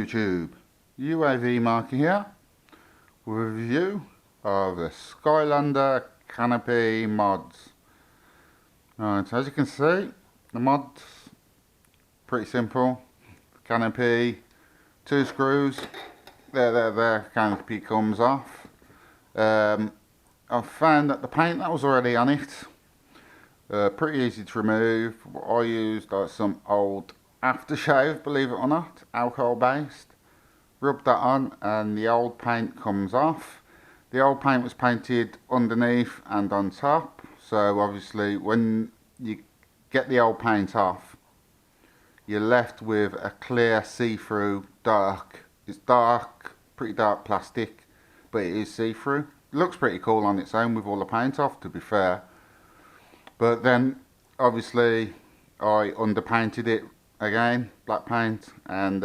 YouTube, UAV Marker here with a review of the Skylander canopy mods. Right, as you can see, the mod's pretty simple. Canopy, 2 screws, there, canopy comes off. I've found that the paint that was already on it, pretty easy to remove. I used some old aftershave, believe it or not, alcohol based. Rub that on and the old paint comes off. The old paint was painted underneath and on top, so obviously when you get the old paint off, you're left with a clear see-through it's dark, pretty dark plastic, but it is see-through. It looks pretty cool on its own with all the paint off, to be fair. But then obviously I underpainted it again, black paint, and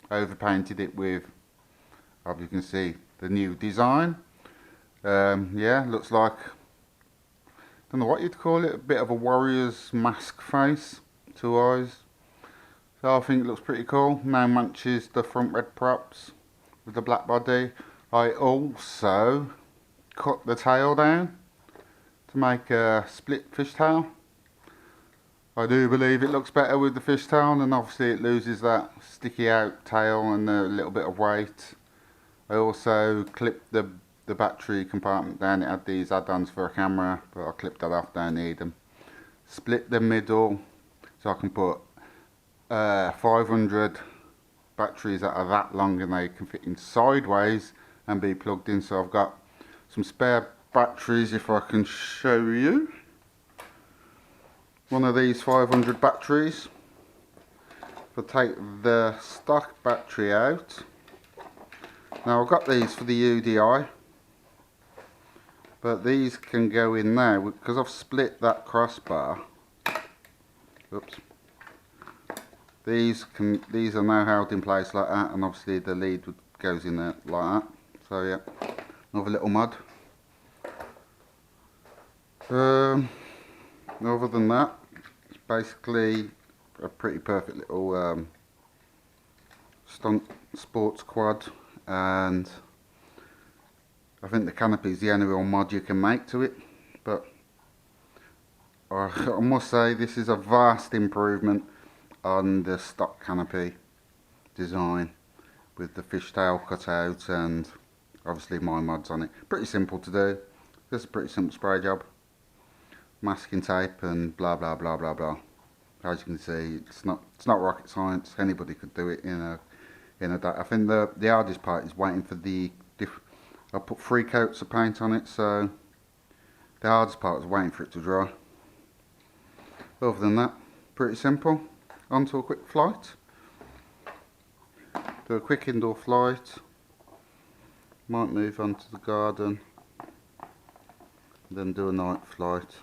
overpainted it with, as you can see, the new design. Yeah, looks like, don't know what you'd call it, a bit of a warrior's mask face, 2 eyes. So I think it looks pretty cool. Now matches the front red props with the black body. I also cut the tail down to make a split fishtail. I do believe it looks better with the fishtail, and obviously it loses that sticky out tail and a little bit of weight. I also clipped the battery compartment down. It had these add-ons for a camera, but I clipped that off, don't need them. Split the middle so I can put 500 batteries that are that long and they can fit in sideways and be plugged in. So I've got some spare batteries, if I can show you. One of these 500 batteries. If I take the stock battery out, now I've got these for the UDI, but these can go in now because I've split that crossbar. Oops. These are now held in place like that, and obviously the lead goes in there like that. So yeah, another little mod. Other than that, it's basically a pretty perfect little stunt sports quad, and I think the canopy is the only real mod you can make to it. But I must say this is a vast improvement on the stock canopy design with the fishtail cut out and obviously my mods on it. Pretty simple to do, just a pretty simple spray job, masking tape and blah blah blah blah blah. As you can see, it's not rocket science. Anybody could do it in a day. I think the hardest part is waiting for I put 3 coats of paint on it, so the hardest part is waiting for it to dry. Other than that, pretty simple. On to a quick flight. Do a quick indoor flight. Might move on to the garden, then do a night flight.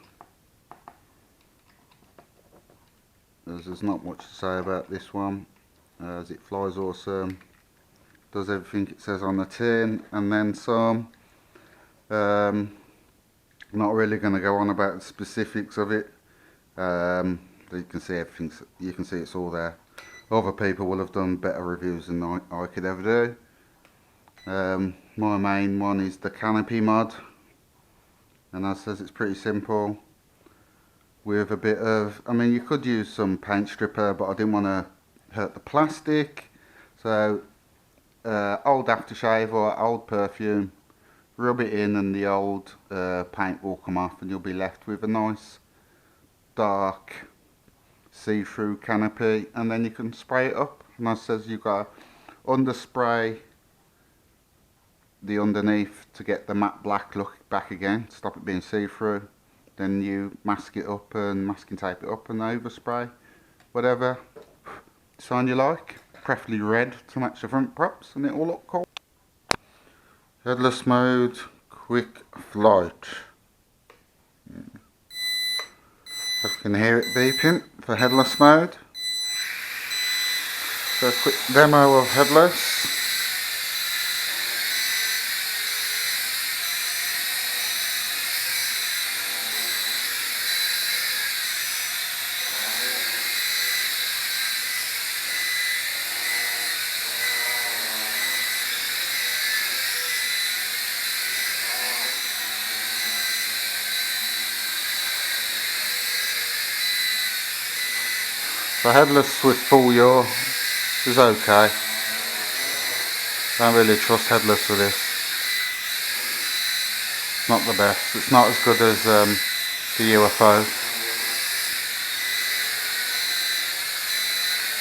As there's not much to say about this one, as it flies awesome, does everything it says on the tin and then some. I'm not really going to go on about the specifics of it. You can see everything. You can see it's all there. Other people will have done better reviews than I could ever do. My main one is the canopy mod, and as says, it's pretty simple. With a bit of, I mean, you could use some paint stripper, but I didn't want to hurt the plastic. So old aftershave or old perfume, rub it in, and the old paint will come off, and you'll be left with a nice dark see-through canopy, and then you can spray it up. And as says, you've got to underspray the underneath to get the matte black look back again, stop it being see-through. Then you mask it up and masking tape it up and overspray whatever design you like, preferably red to match the front props, and it will look cool. Headless mode, quick flight. I can hear it beeping for headless mode. So a quick demo of headless. So headless with full yaw is okay. Don't really trust headless with this. Not the best. It's not as good as the UFO.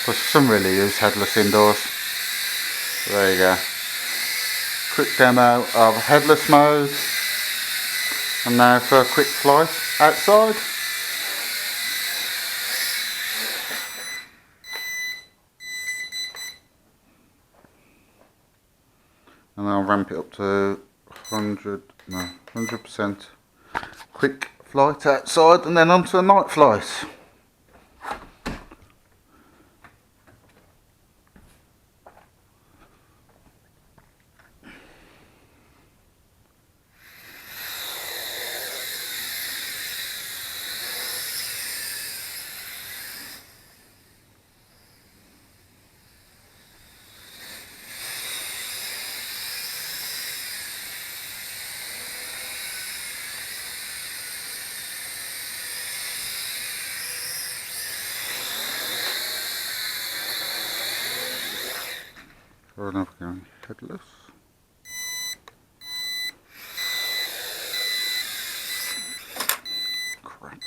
But some really use headless indoors. So there you go. Quick demo of headless mode. And now for a quick flight outside. And I'll ramp it up to 100% quick flight outside, and then onto a night flight. Or another going headless. Crap.